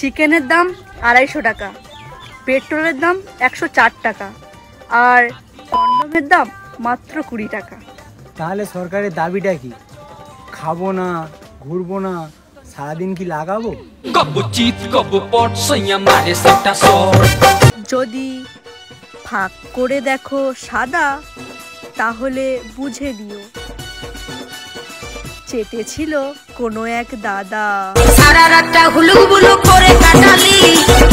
চিকেনের দাম 250 টাকা, পেট্রোলের দাম 104 টাকা, আর কন্ডমের দাম মাত্র 20 টাকা। তাহলে সরকারের দাবিটা কি? খাবো না, ঘুরবো না, সারাদিন কি লাগাবো? যদি ফাঁক করে দেখো সাদা, তাহলে বুঝে দিও চেটেছিল কোনো এক দাদা। সারা রাতটা হুলুবুলু করে কাটালি,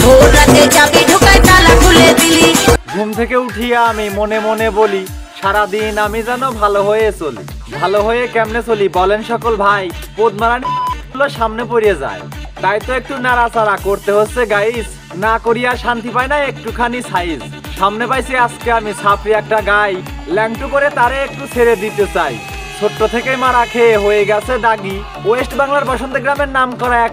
ভোর রাতে চাবি ঢোকায় তালা খুলে দিলি। ঘুম থেকে উঠিয়া আমি মনে মনে বলি, সারাদিন আমি যেন ভালো হয়ে চলি। ভালো হয়ে কেমনে চলি বলেন সকল ভাই? পদ্মারানি সামনে পড়িয়ে যায়, তাই তো একটু নাড়াচাড়া করতে হচ্ছে গাইস। না করিয়া শান্তি পায় না একটুখানি সাইজ। সামনে পাইছি আজকে আমি ছাপরি একটা গাই, ল্যাংটু করে তারে একটু ছেড়ে দিতে চাই। ছোট্ট থেকেই মারা খেয়ে হয়ে গেছে দাগি, ওয়েস্ট বাংলার বসন্ত গ্রামের নাম করা এক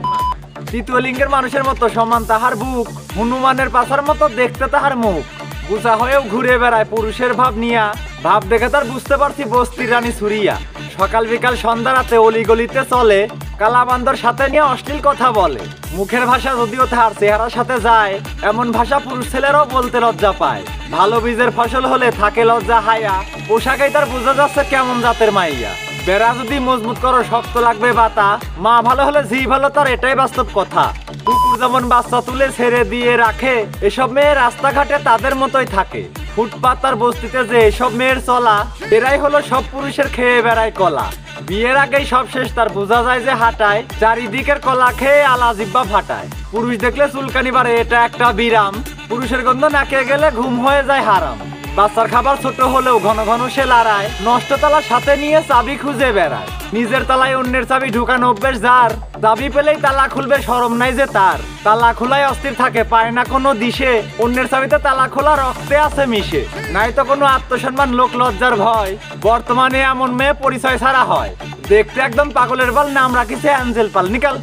তৃতীয় লিঙ্গের মানুষের মতো সমান তাহার বুক, হনুমানের পাছার মতো দেখতে তাহার মুখ। গুছা হয়েও ঘুরে বেড়ায় পুরুষের ভাব নিয়া, ভাব দেখে তার বুঝতে পারছি বস্তির রানী সুরিয়া। সকাল বিকাল সন্ধ্যা রাতে অলিগলিতে চলে, কালাবান্দর সাথে নিয়ে অশ্লীল কথা বলে। মুখের ভাষা যদিও তার চেহারার সাথে যায়, এমন ভাষা পুরুষ ছেলেরাও বলতে লজ্জা পায়। ভালো বীজের ফসল হলে থাকে লজ্জা হায়া, পোশাকেই তার বোঝা যাচ্ছে কেমন জাতের মাইয়া। বেড়া যদি মজবুত করো শক্ত লাগবে বাতা, মা ভালো হলে ঝি ভালো তার এটাই বাস্তব কথা। কুকুর যেমন বাচ্চা তুলে ছেড়ে দিয়ে রাখে, এসব মেয়ে রাস্তাঘাটে তাদের মতোই থাকে। ফুটপাত আর বস্তিতে যে এসব মেয়ের চলা, এরাই হলো সব পুরুষের খেয়ে বেড়ায় কলা। বিয়ের আগেই সব শেষ তার বোঝা যায় যে হাঁটায়, চারিদিকের কলা খেয়ে আলা জিব্বা ফাটায়। পুরুষ দেখলে চুলকানি বাড়ে এটা একটা বিরাম, পুরুষের গন্ধ নাকে গেলে ঘুম হয়ে যায় হারাম। বাচ্চার খাবার ছোট হলেও ঘন ঘন সে লড়ায়, নষ্ট তালা সাথে নিয়ে চাবি খুঁজে বেড়ায়। নিজের তালায় অন্যের চাবি ঢুকানো অভ্যেস যার, চাবি পেলেই তালা খুলবে শরম নাই যে তার। তালা খোলায় অস্থির থাকে পায় না কোনো দিশে, অন্যের চাবিতে তালা খোলা রক্তে আছে মিশে। নাই তো কোনো আত্মসম্মান লোক লজ্জার ভয়, বর্তমানে এমন মেয়ে পরিচয় ছাড়া হয়। দেখতে একদম পাগলের বল, নাম রাখিছে অ্যাঞ্জেল পাল। নিকাল।